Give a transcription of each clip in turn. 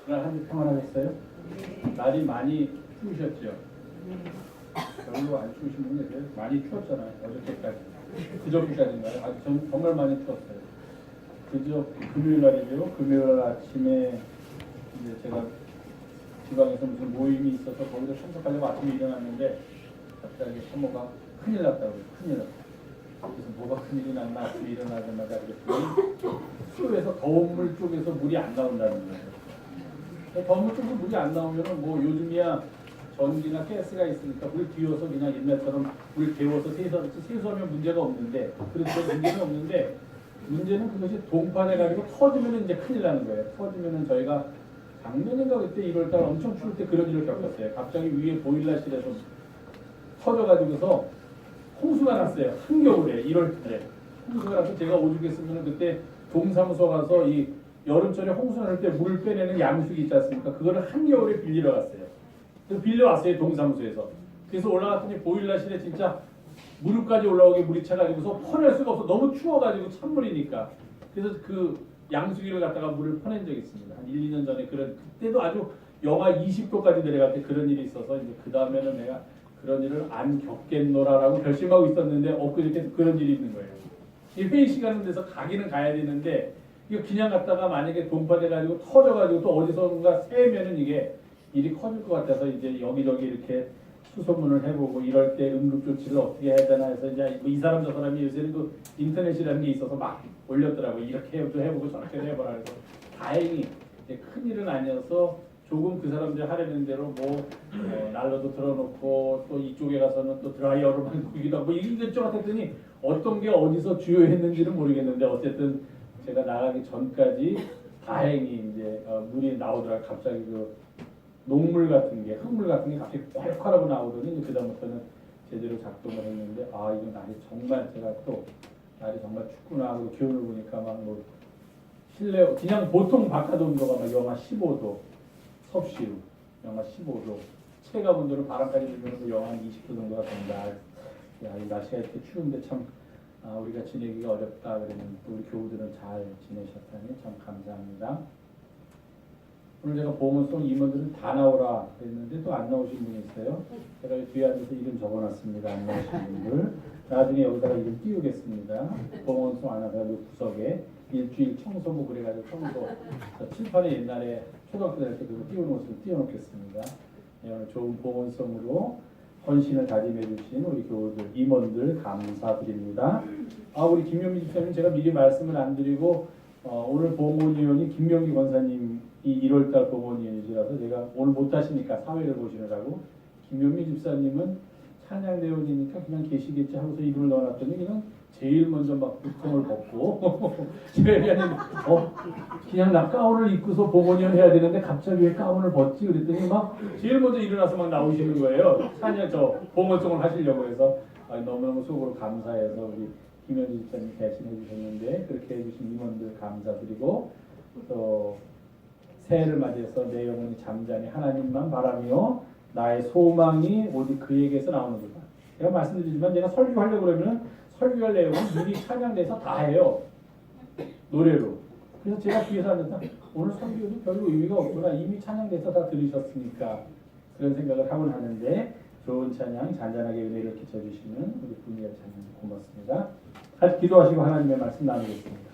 그날 한주 평안하셨어요? 날이 많이 추우셨죠? 별로 안 추우신 분 계세요? 많이 추웠잖아요. 어저께까지. 그저께까지인가요? 아, 정말 많이 추웠어요. 그저 금요일 날이죠. 금요일 아침에 이제 제가 지방에서 무슨 모임이 있어서 거기서 참석하려고 아침에 일어났는데 갑자기 사모가 큰일 났다고 그래요. 큰일 났다. 그래서 뭐가 큰일이 났나 아침에 일어나자마자 그랬더니 수로에서 더운 물 쪽에서 물이 안 나온다는 거예요. 더운 물 쪽에서 물이 안 나오면은 뭐 요즘이야 전기나 가스가 있으니까 물 뒤어서 그냥 옛날처럼 물 데워서 세수하면 문제가 없는데 그렇죠. 문제는 없는데 문제는 그것이 동판해가지고 터지면 이제 큰일 나는 거예요. 터지면은 저희가 작년인가 그때 1월달 엄청 추울 때 그런 일을 겪었어요. 갑자기 위에 보일러실에서 터져가지고서 홍수가 났어요. 한겨울에 1월달에 홍수가 나서 제가 오죽했으면 그때 동사무소 가서 이 여름철에 홍수 날 때 물 빼내는 양수기 있지 않습니까? 그거를 한겨울에 빌리러 갔어요. 그래서 빌려왔어요. 동사무소에서. 그래서 올라갔더니 보일러실에 진짜 무릎까지 올라오게 물이 차가지고서 퍼낼 수가 없어. 너무 추워가지고 찬물이니까. 그래서 그 양수기를 갖다가 물을 퍼낸 적이 있습니다. 한 1, 2년 전에 그때도 아주 영하 20도까지 내려갈 때 그런 일이 있어서 이제 그 다음에는 내가 그런 일을 안 겪겠노라라고 결심하고 있었는데 엊그저께 그런 일이 있는 거예요. 이 회의 시간은 돼서 가기는 가야 되는데 이거 그냥 갔다가 만약에 동파돼가지고 터져가지고 또 어디선가 새면은 이게 일이 커질 것 같아서 이제 여기저기 이렇게 수소문을 해보고 이럴 때 응급조치를 어떻게 해야 되나 해서 이제 이 사람 저 사람이 요새는 그 인터넷이라는 게 있어서 막 올렸더라고요. 이렇게 해보고 저렇게 해보라 해서 다행히 이제 큰일은 아니어서 조금 그 사람들이 하려는 대로 뭐 난로도 틀어놓고 또 이쪽에 가서는 또 드라이어로 만들기도 하고 이것저것 했더니 어떤 게 어디서 주요했는지는 모르겠는데 어쨌든 제가 나가기 전까지 다행히 이제 물이 나오더라고요. 갑자기 그 녹물 같은 게 흙물 같은 게 갑자기 콸콸하고 나오더니 그다음부터는 제대로 작동을 했는데 아 이거 날이 정말 제가 또 날이 정말 춥구나 하고 기온을 보니까 막 뭐 실내 그냥 보통 바깥 온도가 막 영하 15도 섭씨로 영하 15도 체감 온도는 바람까지 불면 영하 20도 정도가 된다. 야, 이 날씨가 이렇게 추운데 참 우리가 지내기가 어렵다 그랬는데 우리 교우들은 잘 지내셨다니 참 감사합니다. 오늘 제가 보험송 임원들은 다 나오라 그랬는데 또 안 나오신 분이 있어요. 제가 뒤에 앉아서 이름 적어놨습니다. 안 나오신 분들. 나중에 여기다가 이름 띄우겠습니다. 보험송 안 하다가 이 구석에 일주일 청소부 그래가지고 청소 칠판에 옛날에 초등학교 다닐 때 그거 띄워놓으면 띄워놓겠습니다. 네, 오늘 좋은 보험송으로 헌신을 다짐해 주신 우리 교우들, 임원들 감사드립니다. 우리 김명미 집사님 제가 미리 말씀을 안 드리고 오늘 보험위원이 김명기 권사님이 1월달 보험위원이시라서 제가 오늘 못 하시니까 사회를 보시느라고 김명미 집사님은 찬양대원이니까 그냥 계시겠지 하고서 이름을 넣어놨더니 그냥 제일 먼저 막 부통을 벗고 제가 그냥 나 가운을 입고서 보건위원 해야 되는데 갑자기 왜 가운을 벗지 그랬더니 막 제일 먼저 일어나서 막 나오시는 거예요. 찬양 보건송을 하시려고 해서 너무너무 속으로 감사해서 우리 김현지 집사님 대신해 주셨는데 그렇게 해주신 임원들 감사드리고 또 새해를 맞이해서 내 영혼이 잠잠히 하나님만 바라며 나의 소망이 오직 그에게서 나오는구나. 제가 말씀드리지만 제가 설교하려고 그러면 설교할 내용은 미리 찬양돼서 다 해요. 노래로. 그래서 제가 뒤에서 앉아서 오늘 설교도 별로 의미가 없구나. 이미 찬양돼서 다 들으셨으니까 그런 생각을 하곤 하는데 좋은 찬양 잔잔하게 은혜를 끼쳐주시는 우리 분이엘 찬양 고맙습니다. 같이 기도하시고 하나님의 말씀 나누겠습니다.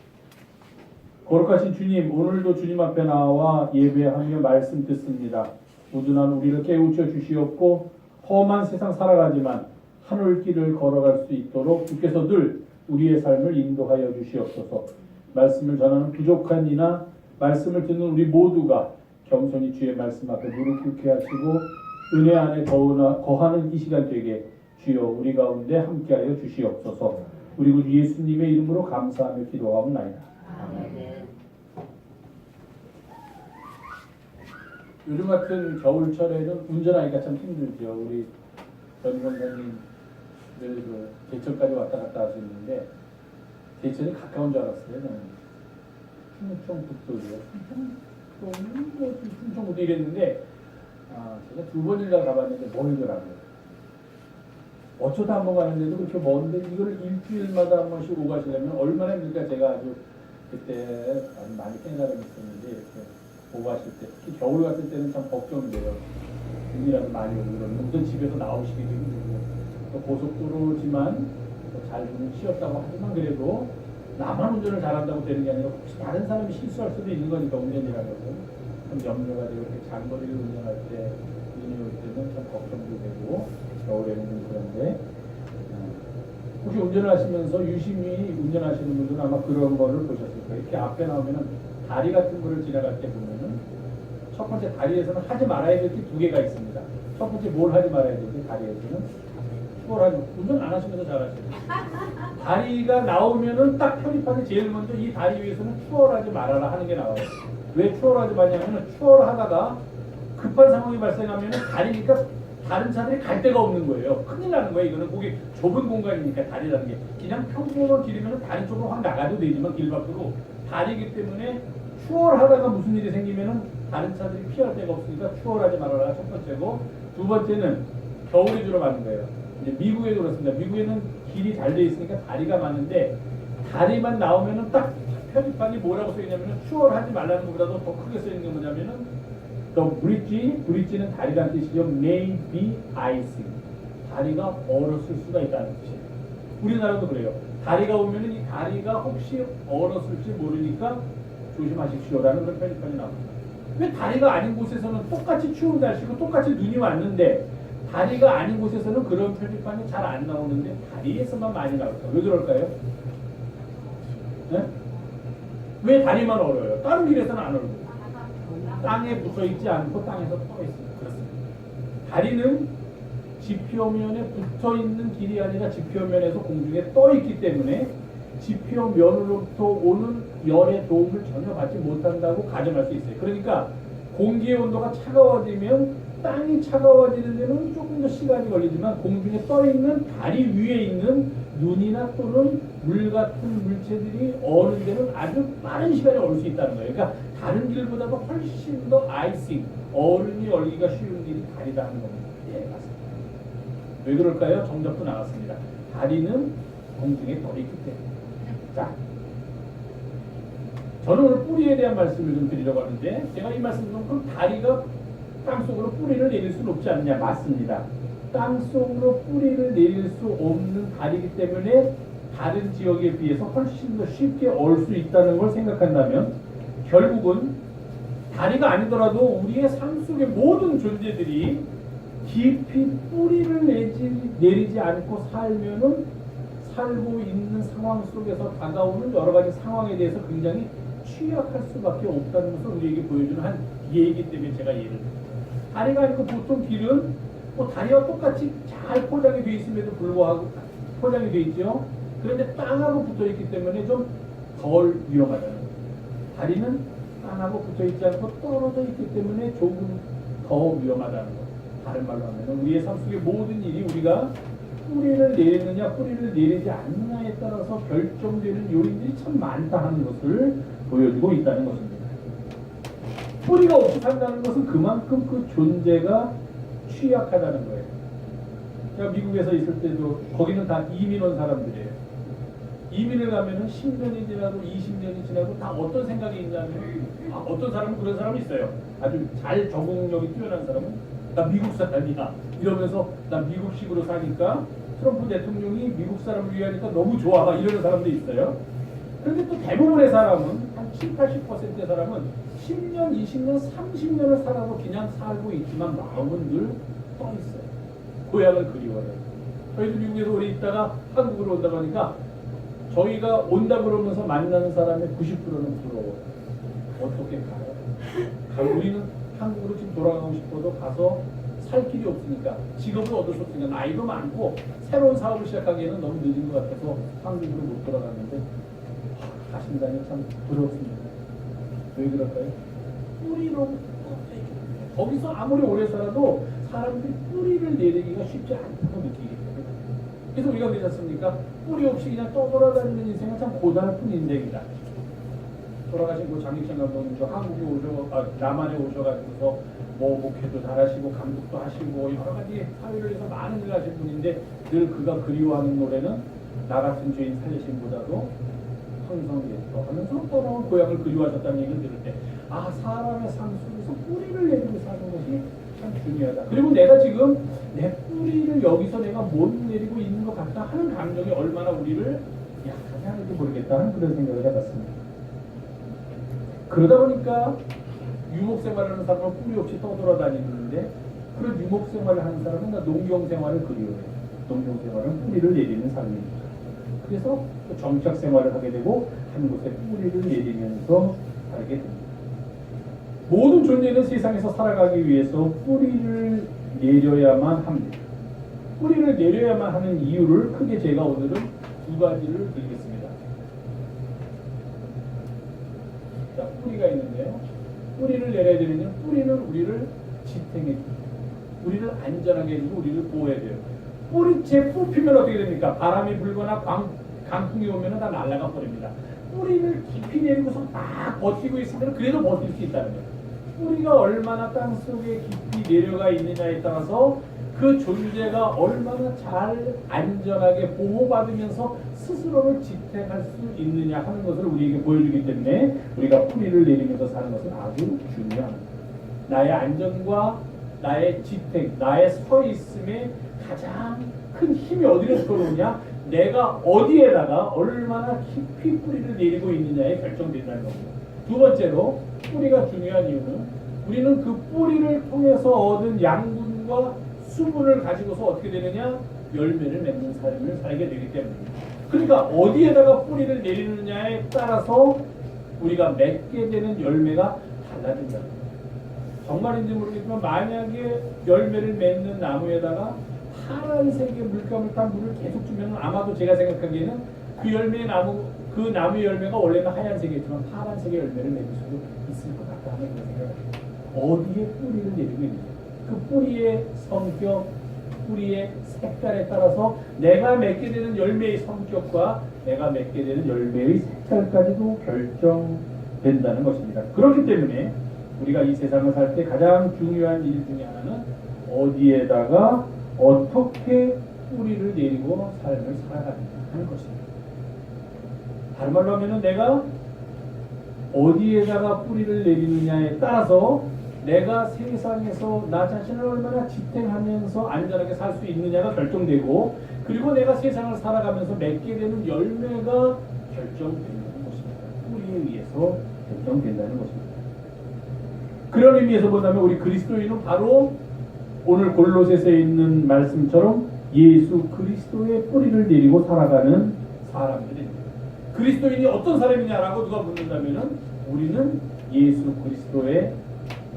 거룩하신 주님, 오늘도 주님 앞에 나와 예배하며 말씀 듣습니다. 우둔한 우리를 깨우쳐 주시옵고 험한 세상 살아가지만 하늘길을 걸어갈 수 있도록 주께서 늘 우리의 삶을 인도하여 주시옵소서. 말씀을 전하는 부족한 이나 말씀을 듣는 우리 모두가 겸손히 주의 말씀 앞에 무릎 꿇게 하시고 은혜 안에 거하는 이 시간 되게 주여 우리 가운데 함께하여 주시옵소서. 우리 구 예수님의 이름으로 감사하며 기도하옵나이다. 아멘. 요즘 같은 겨울철에는 운전하기가 참 힘들죠. 우리 전 권사님 그 대천까지 왔다 갔다 하시는데 대천이 가까운 줄 알았어요. 충청북도죠. 충청북도 이랬는데 제가 2번인가 가봤는데 멀더라고요. 어쩌다 한 번 가는데도 그렇게 먼데 이걸 일주일마다 한 번씩 오고 가시려면 얼마나 힘들까. 제가 아주 그때 아주 많이 깨달음이 있었는데 이렇게 보고 하실 때 특히 겨울 같을 때는 참 걱정돼요. 눈이라도 많이 오고 그러면 우선 집에서 나오시기도 힘들고 또 고속도로지만 잘 쉬었다고 하지만 그래도 나만 운전을 잘한다고 되는 게 아니라 혹시 다른 사람이 실수할 수도 있는 거니까 운전이라는 것은 좀 염려가 되고 이렇게 장거리를 운전할 때 눈이 올 때는 참 걱정도 되고 겨울에는 좀 그런데 혹시 운전을 하시면서 유심히 운전하시는 분들은 아마 그런 거를 보셨을 거예요. 이렇게 앞에 나오면은 다리 같은 거를 지나갈 때 보면은 첫 번째 다리에서는 하지 말아야 될 게 두 개가 있습니다. 첫 번째 뭘 하지 말아야 되지? 다리에서는 추월하지 운전 안 하시면서 잘하시죠. 다리가 나오면은 딱 편입하게 제일 먼저 이 다리 위에서는 추월하지 말아라 하는 게 나와요. 왜 추월하지 말냐면은 추월하다가 급한 상황이 발생하면은 다리니까 다른 차들이 갈 데가 없는 거예요. 큰일 나는 거예요. 이거는 거기 좁은 공간이니까 다리라는 게 그냥 평범한 길이면 다리 쪽으로 확 나가도 되지만 길 밖으로 다리이기 때문에 추월하다가 무슨 일이 생기면은 다른 차들이 피할 데가 없으니까 추월하지 말아라 첫 번째고 두 번째는 겨울에 주로 맞는 거예요. 이제 미국에도 그렇습니다. 미국에는 길이 잘 돼 있으니까 다리가 많은데 다리만 나오면은 딱 표지판이 뭐라고 써있냐면은 추월하지 말라는 것보다도 더 크게 써있는 게 뭐냐면은 The bridge는 다리라는 뜻이죠. May be icing. 다리가 얼었을 수가 있다는 뜻이에요. 우리나라도 그래요. 다리가 오면은 이 다리가 혹시 얼었을지 모르니까 조심하십시오라는 그런 표지판이 나옵니다. 왜 다리가 아닌 곳에서는 똑같이 추운 날씨고 똑같이 눈이 왔는데 다리가 아닌 곳에서는 그런 표지판이 잘 안 나오는데 다리에서만 많이 나올까요? 왜 그럴까요? 네? 왜 다리만 얼어요? 다른 길에서는 안 얼고 땅에 붙어있지 않고 땅에서 떠있습니다. 그렇습니다. 다리는 지표면에 붙어있는 길이 아니라 지표면에서 공중에 떠있기 때문에 지표면으로부터 오는 열의 도움을 전혀 받지 못한다고 가정할 수 있어요. 그러니까 공기의 온도가 차가워지면 땅이 차가워지는 데는 조금 더 시간이 걸리지만 공중에 떠있는 다리 위에 있는 눈이나 또는 물 같은 물체들이 어는 데는 아주 빠른 시간에 얼 수 있다는 거예요. 그러니까 다른 길보다도 훨씬 더 아이싱, 얼음이 얼기가 쉬운 길이 다리다 하는 겁니다. 예, 맞습니다. 왜 그럴까요? 정답도 나왔습니다. 다리는 공중에 떠있기 때문에. 자, 저는 오늘 뿌리에 대한 말씀을 좀 드리려고 하는데 제가 이 말씀 좀 그럼 다리가 땅속으로 뿌리를 내릴 수는 없지 않느냐? 맞습니다. 땅속으로 뿌리를 내릴 수 없는 다리이기 때문에 다른 지역에 비해서 훨씬 더 쉽게 얼 수 있다는 걸 생각한다면 결국은 다리가 아니더라도 우리의 삶 속의 모든 존재들이 깊이 뿌리를 내리지 않고 살면은 살고 있는 상황 속에서 다가오는 여러 가지 상황에 대해서 굉장히 취약할 수밖에 없다는 것을 우리에게 보여주는 한 예이기 때문에 제가 예를 듭니다. 다리가 아니고 보통 길은 뭐 다리와 똑같이 잘 포장이 되어 있음에도 불구하고 포장이 되어 있죠. 그런데 땅하고 붙어 있기 때문에 좀 덜 위험하다는 거예요. 다리는 땅하고 붙어 있지 않고 떨어져 있기 때문에 조금 더 위험하다는 거예요. 다른 말로 하면 우리의 삶 속의 모든 일이 우리가 뿌리를 내리느냐 뿌리를 내리지 않느냐에 따라서 결정되는 요인들이 참 많다 하는 것을 보여주고 있다는 것입니다. 뿌리가 없이 산다는 것은 그만큼 그 존재가 취약하다는 거예요. 제가 미국에서 있을 때도 거기는 다 이민 온 사람들이에요. 이민을 가면은 10년이 지나도 20년이 지나도 다 어떤 생각이 있냐면 어떤 사람은 그런 사람이 있어요. 아주 잘 적응력이 뛰어난 사람은 나 미국 사람이야 이러면서 나 미국식으로 사니까 트럼프 대통령이 미국 사람을 위하니까 너무 좋아 이러는 사람도 있어요. 그런데 또 대부분의 사람은 한 70, 80%의 사람은 10년, 20년, 30년을 살아도 그냥 살고 있지만 마음은 늘 떠 있어요. 고향을 그리워해요. 저희도 미국에서 오래 있다가 한국으로 온다고 하니까 저희가 온다 그러면서 만나는 사람의 90%는 부러워요. 어떻게 가요? 우리는 한국으로 지금 돌아가고 싶어도 가서 살 길이 없으니까 직업을 얻을 수 없으니까 나이도 많고 새로운 사업을 시작하기에는 너무 늦은 것 같아서 한국으로 못 돌아갔는데 가신다니 참 부럽습니다. 왜 그럴까요? 뿌리로 거기서 아무리 오래 살아도 사람들이 뿌리를 내리기가 쉽지 않다고 느끼기 때문에 그래서 우리가 그러지 않습니까? 뿌리 없이 그냥 떠돌아다니는 인생은 참 고달픈 인생이다. 돌아가신 그 장익찬 감독님도 한국에 남한에 오셔가지고서 뭐 목회도 잘하시고 감독도 하시고 여러 가지 사회를 위해서 많은 일을 하신 분인데 늘 그가 그리워하는 노래는 나 같은 죄인 살리심보다도 성성예수 하면서 떠나온 고향을 그리워하셨다는 얘기를 들을 때 사람의 삶 속에서 뿌리를 내리고 사는 것이 참 중요하다. 그리고 내가 지금 내 뿌리를 여기서 내가 못 내리고 있는 것 같다 하는 감정이 얼마나 우리를 약하게 하는지 모르겠다 하는 그런 생각을 해봤습니다. 그러다 보니까 유목생활하는 사람은 뿌리 없이 떠돌아다니는데, 그런 유목생활을 하는 사람은 농경생활을 그리워해요. 농경생활은 뿌리를 내리는 삶입니다. 그래서 정착생활을 하게 되고 한 곳에 뿌리를 내리면서 살게 됩니다. 모든 존재는 세상에서 살아가기 위해서 뿌리를 내려야만 합니다. 뿌리를 내려야만 하는 이유를 크게 제가 오늘은 두 가지를 드리겠습니다. 자, 뿌리가 있는데요. 뿌리를 내려야 되는데, 뿌리는 우리를 지탱해줍니다. 우리를 안전하게 해주고 우리를 보호해야 돼요. 뿌리채 뽑히면 어떻게 됩니까? 바람이 불거나 강풍이 오면 다 날아가 버립니다. 뿌리를 깊이 내리고서 막 버티고 있으면 그래도 버틸 수 있다는 거예요. 뿌리가 얼마나 땅 속에 깊이 내려가 있느냐에 따라서 그 존재가 얼마나 잘 안전하게 보호받으면서 스스로를 지탱할 수 있느냐 하는 것을 우리에게 보여주기 때문에 우리가 뿌리를 내리면서 사는 것은 아주 중요합니다. 나의 안전과 나의 지탱, 나의 서 있음에 가장 큰 힘이 어디로 들어오냐? 내가 어디에다가 얼마나 깊이 뿌리를 내리고 있느냐에 결정된다는 겁니다. 두 번째로 뿌리가 중요한 이유는 우리는 그 뿌리를 통해서 얻은 양분과 수분을 가지고서 어떻게 되느냐? 열매를 맺는 삶을 살게 되기 때문입니다. 그러니까 어디에다가 뿌리를 내리느냐에 따라서 우리가 맺게 되는 열매가 달라진다는 겁니다. 정말인지 모르겠지만 만약에 열매를 맺는 나무에다가 파란색의 물감을 탄 물을 계속 주면 아마도 제가 생각하기에는 그 열매의 그 나무의 열매가 원래는 하얀색이었지만 파란색의 열매를 맺을 수도 있을 것 같다 하는 그런 생각을 합니다. 어디에 뿌리를 내리고 있는지, 그 뿌리의 성격, 뿌리의 색깔에 따라서 내가 맺게 되는 열매의 성격과 내가 맺게 되는 열매의 색깔까지도 결정된다는 것입니다. 그렇기 때문에 우리가 이 세상을 살 때 가장 중요한 일 중에 하나는 어디에다가 어떻게 뿌리를 내리고 삶을 살아가는가 하는 것입니다. 다른 말로 하면 내가 어디에다가 뿌리를 내리느냐에 따라서 내가 세상에서 나 자신을 얼마나 지탱하면서 안전하게 살 수 있느냐가 결정되고, 그리고 내가 세상을 살아가면서 맺게 되는 열매가 결정되는 것입니다. 뿌리에 의해서 결정된다는 것입니다. 그런 의미에서 본다면 우리 그리스도인은 바로 오늘 골로새서에 있는 말씀처럼 예수 그리스도의 뿌리를 내리고 살아가는 사람들입니다. 그리스도인이 어떤 사람이냐라고 누가 묻는다면은 우리는 예수 그리스도의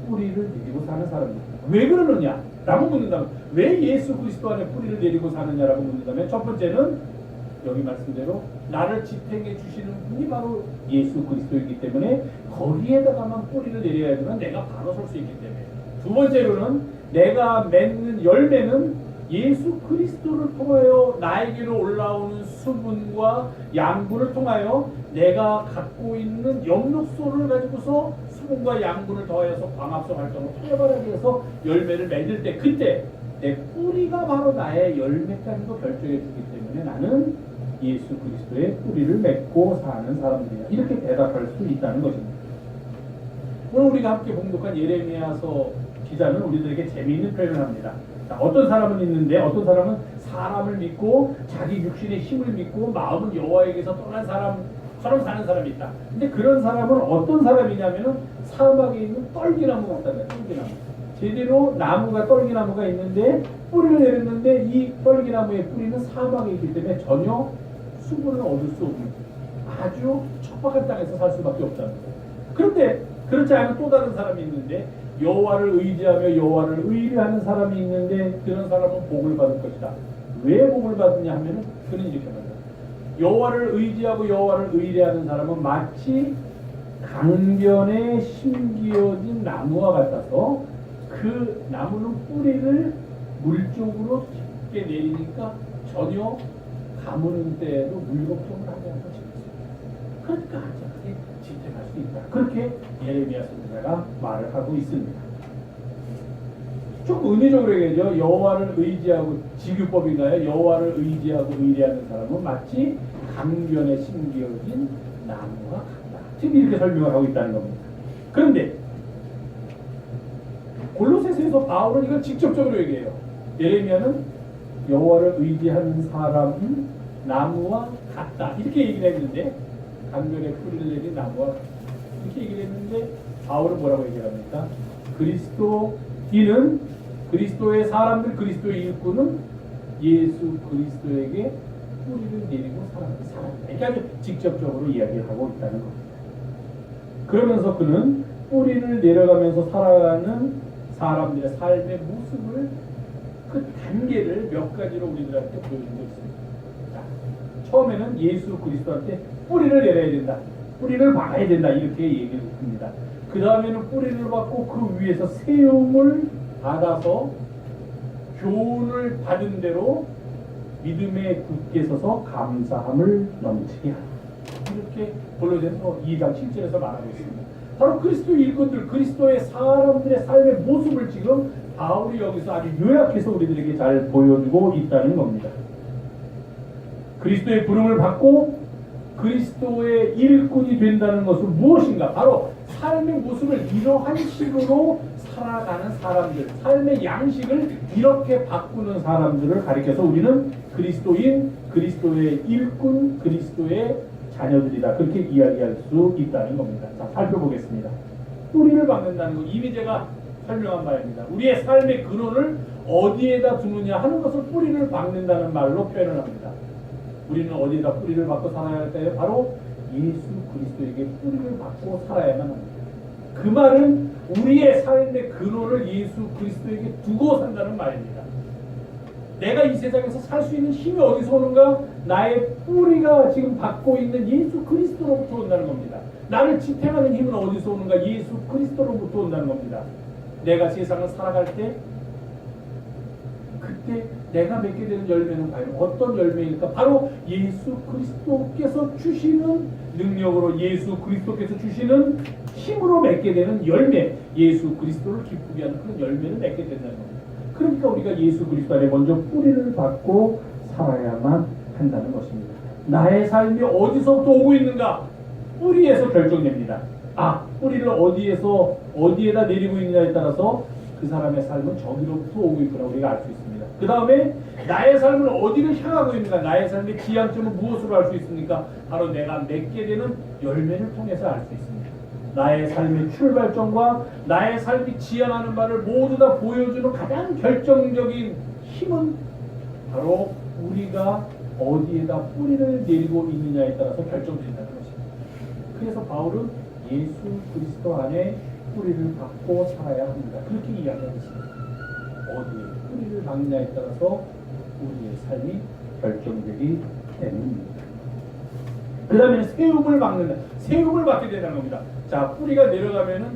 뿌리를 내리고 사는 사람입니다. 왜 그러느냐? 라고 묻는다면, 왜 예수 그리스도 안에 뿌리를 내리고 사느냐라고 묻는다면, 첫 번째는 여기 말씀대로 나를 지탱해 주시는 분이 바로 예수 그리스도이기 때문에 거기에다가만 뿌리를 내려야지만 내가 바로 설 수 있기 때문에, 두 번째로는 내가 맺는 열매는 예수 그리스도를 통하여 나에게로 올라오는 수분과 양분을 통하여 내가 갖고 있는 엽록소를 가지고서 수분과 양분을 더하여서 광합성 활동을 활발하게 해서 열매를 맺을 때, 그때 내 뿌리가 바로 나의 열매까지도 결정해 주기 때문에 나는 예수 그리스도의 뿌리를 맺고 사는 사람들이야, 이렇게 대답할 수 있다는 것입니다. 오늘 우리가 함께 봉독한 예레미야서 기자는 우리들에게 재미있는 표현을 합니다. 자, 어떤 사람은 있는데, 어떤 사람은 사람을 믿고 자기 육신의 힘을 믿고 마음은 여호와에게서 떠난 사람처럼 사는 사람이 있다. 근데 그런 사람은 어떤 사람이냐면은 사막에 있는 떨기나무 같다는 거예요. 떨기나무. 제대로 나무가, 떨기나무가 있는데 뿌리를 내렸는데 이 떨기나무의 뿌리는 사막에 있기 때문에 전혀 수분을 얻을 수 없는 아주 척박한 땅에서 살 수밖에 없다는 거예요. 그런데 그렇지 않은 또 다른 사람이 있는데, 여호와를 의지하며 여호와를 의뢰하는 사람이 있는데 그런 사람은 복을 받을 것이다. 왜 복을 받느냐 하면은 그는 이렇게 말합니다. 여호와를 의지하고 여호와를 의뢰하는 사람은 마치 강변에 심기어진 나무와 같아서 그 나무는 뿌리를 물 쪽으로 깊게 내리니까 전혀 가무는 때에도 물 걱정을 하지 않고 지냈습니다. 그러니까 안전하게 지탱할 수 있다. 그렇게 예레미야 선지자가 말을 하고 있습니다. 조금 의미적으로 얘기하죠. 여호와를 의지하고, 지규법인가요? 여호와를 의지하고 의뢰하는 사람은 마치 강변에 심기어진 나무와 같다. 지금 이렇게 설명을 하고 있다는 겁니다. 그런데 골로새서에서 바울은 이걸 직접적으로 얘기해요. 예레미야는 여호와를 의지하는 사람은 나무와 같다 이렇게 얘기를 했는데, 강변에 뿌리를 내린 나무와 이렇게 얘기를 했는데, 바울은 뭐라고 얘기를 합니까? 그리스도인은, 그리스도의 사람들, 그리스도의 일꾼은 예수 그리스도에게 뿌리를 내리고 살아가는 사람이다. 이렇게 아주 직접적으로 이야기를 하고 있다는 겁니다. 그러면서 그는 뿌리를 내려가면서 살아가는 사람들의 삶의 모습을, 그 단계를 몇 가지로 우리들한테 보여준 게 있습니다. 자, 처음에는 예수 그리스도한테 뿌리를 내려야 된다, 뿌리를 박아야 된다 이렇게 얘기를 합니다. 그 다음에는 뿌리를 받고 그 위에서 세움을 받아서 교훈을 받은 대로 믿음에 굳게 서서 감사함을 넘치게 하라. 이렇게 골로새서 2장 7절에서 말하고 있습니다. 바로 그리스도의 일꾼들, 그리스도의 사람들의 삶의 모습을 지금 바울이 여기서 아주 요약해서 우리들에게 잘 보여주고 있다는 겁니다. 그리스도의 부름을 받고 그리스도의 일꾼이 된다는 것은 무엇인가? 바로 삶의 모습을 이러한 식으로 살아가는 사람들, 삶의 양식을 이렇게 바꾸는 사람들을 가리켜서 우리는 그리스도인, 그리스도의 일꾼, 그리스도의 자녀들이다, 그렇게 이야기할 수 있다는 겁니다. 자, 살펴보겠습니다. 뿌리를 박는다는 것, 이미 제가 설명한 바입니다. 우리의 삶의 근원을 어디에다 두느냐 하는 것을 뿌리를 박는다는 말로 표현을 합니다. 우리는 어디에다 뿌리를 박고 살아야 할까요? 바로 예수 그리스도에게 뿌리를 박고 살아야만 합니다. 그 말은 우리의 삶의 근원을 예수 그리스도에게 두고 산다는 말입니다. 내가 이 세상에서 살 수 있는 힘이 어디서 오는가? 나의 뿌리가 지금 받고 있는 예수 그리스도로부터 온다는 겁니다. 나를 지탱하는 힘은 어디서 오는가? 예수 그리스도로부터 온다는 겁니다. 내가 세상을 살아갈 때, 그때 내가 맺게 되는 열매는 과연 어떤 열매일까? 바로 예수 그리스도께서 주시는 능력으로, 예수 그리스도께서 주시는 힘으로 맺게 되는 열매, 예수 그리스도를 기쁘게 하는 그런 열매를 맺게 된다는 겁니다. 그러니까 우리가 예수 그리스도 안에 먼저 뿌리를 받고 살아야만 한다는 것입니다. 나의 삶이 어디서부터 오고 있는가? 뿌리에서 결정됩니다. 뿌리를 어디에다 내리고 있느냐에 따라서 그 사람의 삶은 저기로부터 오고 있구나 우리가 알 수 있습니다. 그 다음에 나의 삶은 어디를 향하고 있는가? 나의 삶의 지향점은 무엇으로 알 수 있습니까? 바로 내가 맺게 되는 열매를 통해서 알 수 있습니다. 나의 삶의 출발점과 나의 삶이 지향하는 바를 모두 다 보여주는 가장 결정적인 힘은 바로 우리가 어디에다 뿌리를 내리고 있느냐에 따라서 결정된다는 것입니다. 그래서 바울은 예수 그리스도 안에 뿌리를 박고 살아야 합니다. 그렇게 이야기하고 있습니다. 어디에 뿌리를 박느냐에 따라서 우리의 삶이 결정되기 때문입니다. 그 다음에는 세움을 박는다. 세움을 받게 된다는 겁니다. 자, 뿌리가 내려가면은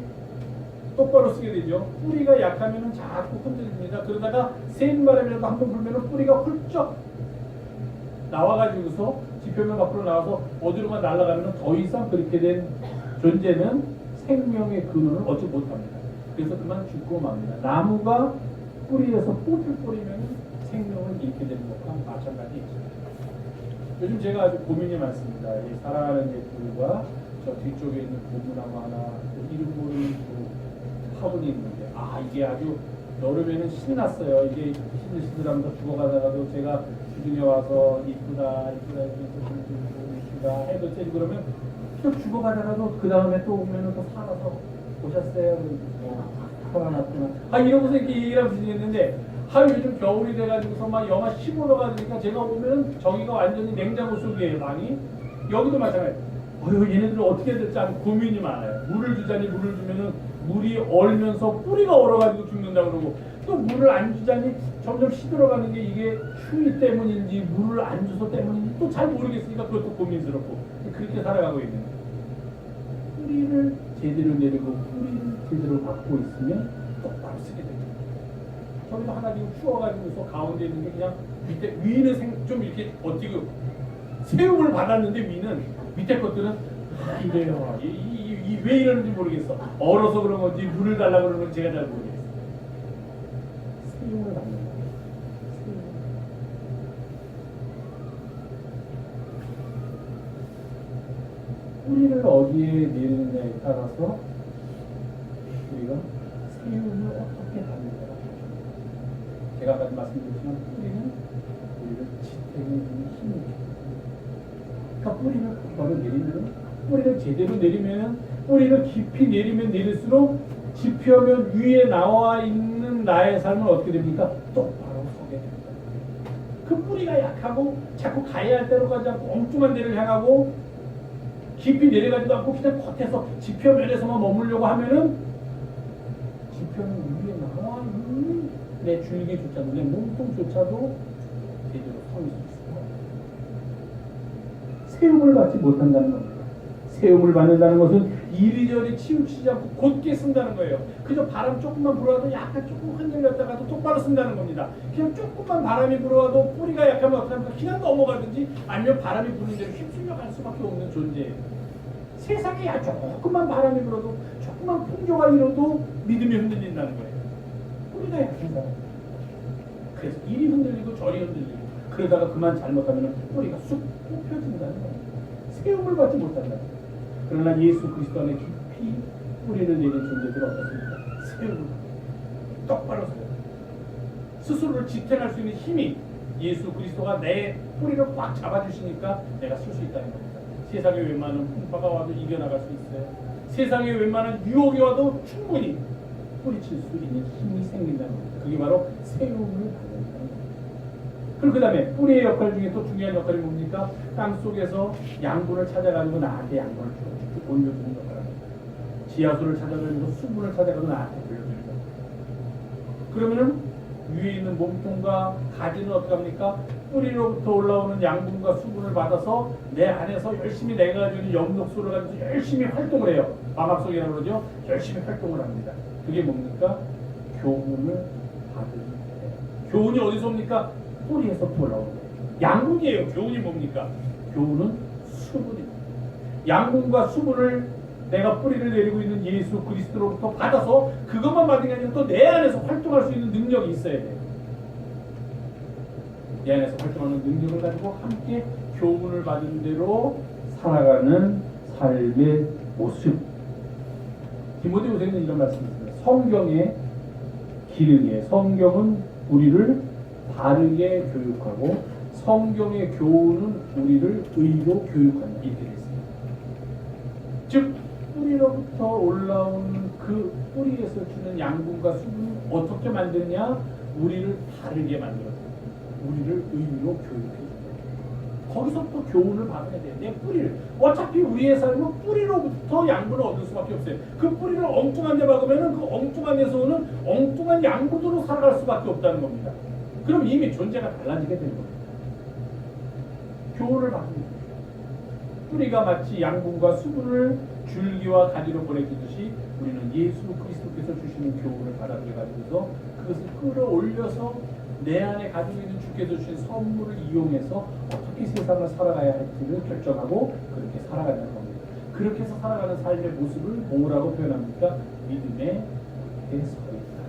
똑바로 쓰게 되죠. 뿌리가 약하면은 자꾸 흔들립니다. 그러다가 센 바람이라도 한번 불면은 뿌리가 훌쩍 나와가지고서 지표면 밖으로 나와서 어디로만 날아가면은 더 이상 그렇게 된 존재는 생명의 근원을 얻지 못합니다. 그래서 그만 죽고 맙니다. 나무가 뿌리에서 꽃을 뿌리면 생명을 잃게 되는 것과 마찬가지입니다. 요즘 제가 아주 고민이 많습니다. 이 사랑하는 예술과 저 뒤쪽에 있는 고무나무 하나, 이름 모르는 화분이 있는데, 이게 아주 여름에는 신났어요. 이게 시들시들하면서 죽어가다가도 제가 주중에 와서 이쁘다 이쁘다 해도 째리 그러면 또 죽어가다가도 그 다음에 또 오면은 또 살아서 오셨어요. 살아났구나. 이러고서 이렇게 얘기를 지냈는데, 요즘 겨울이 돼가지고서 막 영하 15도가 되니까 제가 보면은 저기가 완전히 냉장고 속이에요, 많이. 여기도 마찬가지예요. 얘네들은 어떻게 될지 아주 고민이 많아요. 물을 주자니 물을 주면은 물이 얼면서 뿌리가 얼어가지고 죽는다 그러고, 또 물을 안 주자니 점점 시들어가는 게 이게 추위 때문인지 물을 안 줘서 때문인지 또 잘 모르겠으니까 그것도 고민스럽고 그렇게 살아가고 있는 거예요. 뿌리를 제대로 내리고 뿌리를 제대로 받고 있으면 똑바로 쓰게 됩니다. 저기도 하나 지금 추워가지고서 가운데 있는 게 그냥 밑에, 위는 좀 이렇게 어떻게 세움을 받았는데 위는, 밑에 것들은 이래요. 왜 이러는지 모르겠어. 얼어서 그런 건지 물을 달라고 그러는 건지 제가 잘 모르겠어요. 세움을 받는 거예요. 뿌리를 어디에 내리느냐에 따라서 우리가 세움을 어떻게 받는가? 제가 아까 말씀드렸지만 뿌리를 지탱해 주는 힘이 있습니다. 그러니까 뿌리를 바로 내리면 뿌리를 제대로 내리면 뿌리를 깊이 내리면 내릴수록 지표면 위에 나와 있는 나의 삶은 어떻게 됩니까? 똑바로 서게 됩니다. 그 뿌리가 약하고 자꾸 가야 할 대로 가지 않고 엉뚱한 데를 향하고 깊이 내려가지도 않고 그냥 겉에서 지표면에서만 머물려고 하면은 지표면 위에 나와 있는 내 줄기조차도 내 몸통조차도 제대로 서 있을 수가 없어요. 세움을 받지 못한다는 겁니다. 세움을 받는다는 것은 이리저리 치우치지 않고 곧게 쓴다는 거예요. 그저 바람 조금만 불어와도 약간 조금 흔들렸다가도 똑바로 쓴다는 겁니다. 그냥 조금만 바람이 불어와도 뿌리가 약하면 어떻게 합니까? 그냥 넘어가든지 아니면 바람이 부는 대로 휩쓸려 갈 수밖에 없는 존재예요. 세상에 조금만 바람이 불어도 조금만 풍조가 일어도 믿음이 흔들린다는 거예요. 뿌리가 약한 사람. 그래서 이리 흔들리고 저리 흔들리고 그러다가 그만 잘못하면 뿌리가 쑥 뽑혀진다는 거예요. 세움을 받지 못한다. 그러나 예수 그리스도 안에 깊이 뿌리를 내린 존재들은 어떻습니까? 세움을 똑바로 서요. 스스로를 지탱할 수 있는 힘이 예수 그리스도가 내 뿌리를 꽉 잡아주시니까 내가 쓸 수 있다는 겁니다. 세상에 웬만한 풍파가 와도 이겨나갈 수 있어요. 세상에 웬만한 유혹이 와도 충분히 뿌리칠 수 있는 힘이 생긴다는 겁니다. 그게 바로 세움을 받는다는 겁니다. 그리고 그 다음에 뿌리의 역할 중에 또 중요한 역할이 뭡니까? 땅 속에서 양분을 찾아가지고 나한테 양분을 쭉 올려주는 역할을 합니다. 지하수를 찾아가면서 수분을 찾아가서 나한테 올려주는 역할. 그러면은 위에 있는 몸통과 가지는 어떻게 합니까? 뿌리로부터 올라오는 양분과 수분을 받아서 내 안에서 열심히 내가 가지고 있는 엽록소를 가지고 열심히 활동을 해요. 방압속이라고 그러죠. 열심히 활동을 합니다. 그게 뭡니까? 교훈을 받으면 돼요. 교훈이 어디서 옵니까? 뿌리에서부터 올라오는 거예요. 양분이에요. 교훈이 뭡니까? 교훈은 수분입니다. 양분과 수분을 내가 뿌리를 내리고 있는 예수 그리스도로부터 받아서 그것만 받은 게 아니라 또 내 안에서 활동할 수 있는 능력이 있어야 돼요. 내 안에서 활동하는 능력을 가지고 함께 교훈을 받은 대로 살아가는 삶의 모습. 디모데후서에는 이런 말씀이 있습니다. 성경의 기능이에요. 성경은 우리를 바르게 교육하고 성경의 교훈은 우리를 의로 교육한다. 이렇게 되어 있습니다. 즉 뿌리로부터 올라오는 그 뿌리에서 주는 양분과 수분을 어떻게 만드냐? 우리를 바르게 만들어줍니다. 우리를 의로 교육해줍니다. 거기서부터 교훈을 받아야 돼요. 내 뿌리를. 어차피 우리의 삶은 뿌리로부터 양분을 얻을 수밖에 없어요. 그 뿌리를 엉뚱한 데 박으면 그 엉뚱한 데서 오는 엉뚱한 양분으로 살아갈 수밖에 없다는 겁니다. 그럼 이미 존재가 달라지게 되는 겁니다. 교훈을 받습니다. 뿌리가 마치 양분과 수분을 줄기와 가지로 보내주듯이 우리는 예수 그리스도께서 주시는 교훈을 받아들여 가지고서 그것을 끌어올려서 내 안에 가지고 있는 주께서 주신 선물을 이용해서 어떻게 세상을 살아가야 할지를 결정하고 그렇게 살아가는 겁니다. 그렇게 해서 살아가는 삶의 모습을 뭐라고 표현합니까? 믿음의 곁에 서 있다.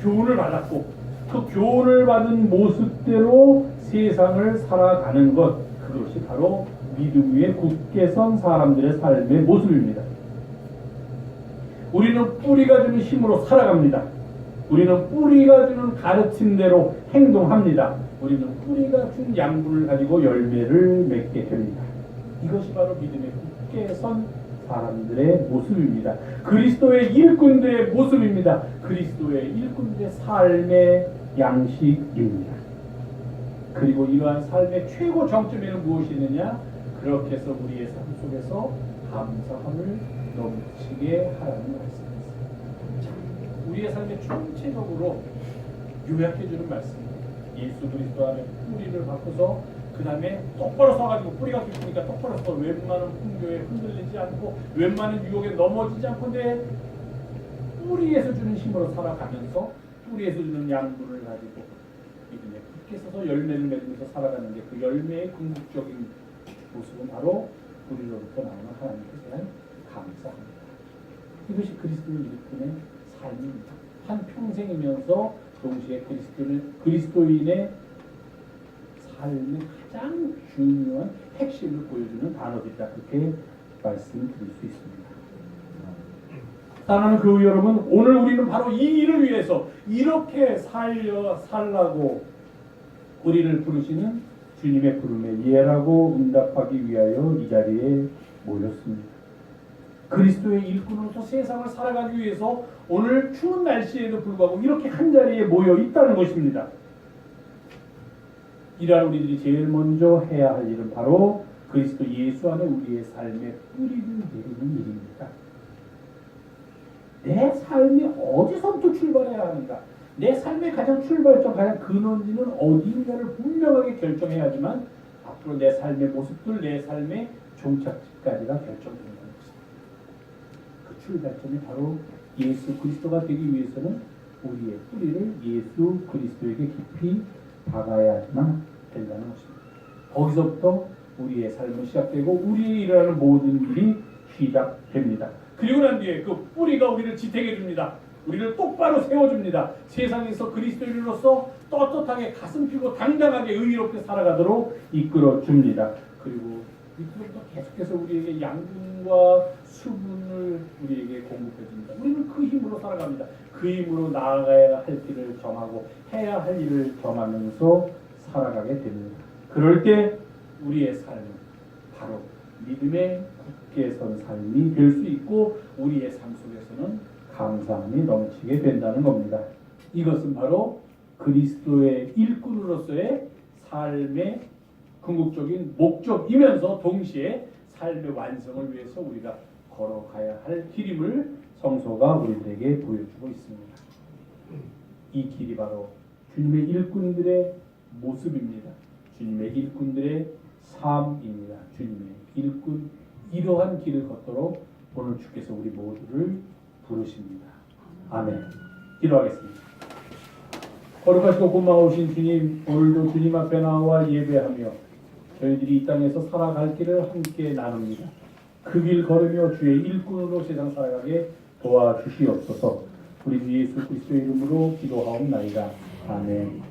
교훈을 받았고 그 교훈을 받은 모습대로 세상을 살아가는 것, 그것이 바로 믿음 위에 굳게 선 사람들의 삶의 모습입니다. 우리는 뿌리가 주는 힘으로 살아갑니다. 우리는 뿌리가 주는 가르침대로 행동합니다. 우리는 뿌리가 준 양분을 가지고 열매를 맺게 됩니다. 이것이 바로 믿음에 굳게 선 사람들의 모습입니다. 그리스도의 일꾼들의 모습입니다. 그리스도의 일꾼들의 삶의 양식입니다. 그리고 이러한 삶의 최고 정점에는 무엇이 있느냐? 그렇게 해서 우리의 삶 속에서 감사함을 넘치게 하라는 말씀입니다. 우리의 삶의 총체적으로 요약해주는 말씀입니다. 예수 그리스도 안에 뿌리를 바꿔서 그 다음에 똑바로 서가지고 뿌리가 깊으니까 똑바로 서서 웬만한 풍요에 흔들리지 않고 웬만한 유혹에 넘어지지 않고 내 뿌리에서 주는 힘으로 살아가면서 뿌리에서 주는 양분을 가지고 믿음에 굳게 서서 열매를 맺으면서 살아가는 게 그 열매의 궁극적인 모습은 바로 우리로부터 나오는 하나님께 대한 감사합니다. 이것이 그리스도의 일꾼의 삶입니다. 한 평생이면서 동시에 그리스도인의 삶의 가장 중요한 핵심을 보여주는 단어들이다. 그렇게 말씀드릴 수 있습니다. 사랑하는 교회 여러분, 오늘 우리는 바로 이 일을 위해서 이렇게 살라고 우리를 부르시는 주님의 부름에 예라고 응답하기 위하여 이 자리에 모였습니다. 그리스도의 일꾼으로서 세상을 살아가기 위해서 오늘 추운 날씨에도 불구하고 이렇게 한 자리에 모여 있다는 것입니다. 이러한 우리들이 제일 먼저 해야 할 일은 바로 그리스도 예수 안에 우리의 삶의 뿌리를 내리는 일입니다. 내 삶이 어디서부터 출발해야 하는가? 내 삶의 가장 출발점, 가장 근원지는 어디인가를 분명하게 결정해야 하지만 앞으로 내 삶의 모습들, 내 삶의 종착지까지가 결정된다는 것입니다. 그 출발점이 바로 예수 그리스도가 되기 위해서는 우리의 뿌리를 예수 그리스도에게 깊이 박아야만 된다는 것입니다. 거기서부터 우리의 삶은 시작되고 우리의 일어나는 모든 일이 시작됩니다. 그리고 난 뒤에 그 뿌리가 우리를 지탱해 줍니다. 우리를 똑바로 세워줍니다. 세상에서 그리스도인으로서 떳떳하게 가슴 피고 당당하게 의롭게 살아가도록 이끌어줍니다. 그리고 밑으로부터 계속해서 우리에게 양분과 수분을 우리에게 공급해줍니다. 우리는 그 힘으로 살아갑니다. 그 힘으로 나아가야 할 길을 정하고 해야 할 일을 정하면서 살아가게 됩니다. 그럴 때 우리의 삶은 바로 믿음의 굳게 선 삶이 될 수 있고 우리의 삶 속에서는 감사함이 넘치게 된다는 겁니다. 이것은 바로 그리스도의 일꾼으로서의 삶의 궁극적인 목적이면서 동시에 삶의 완성을 위해서 우리가 걸어가야 할 길임을 성서가 우리들에게 보여주고 있습니다. 이 길이 바로 주님의 일꾼들의 모습입니다. 주님의 일꾼들의 삶입니다. 주님의 일꾼, 이러한 길을 걷도록 오늘 주께서 우리 모두를 부르십니다. 아멘. 기도하겠습니다. 거룩하시고 고마우신 주님, 오늘도 주님 앞에 나와 예배하며 저희들이 이 땅에서 살아갈 길을 함께 나눕니다. 그 길 걸으며 주의 일꾼으로 세상 살아가게 도와주시옵소서. 우리 주 예수 그리스도의 이름으로 기도하옵나이다. 아멘.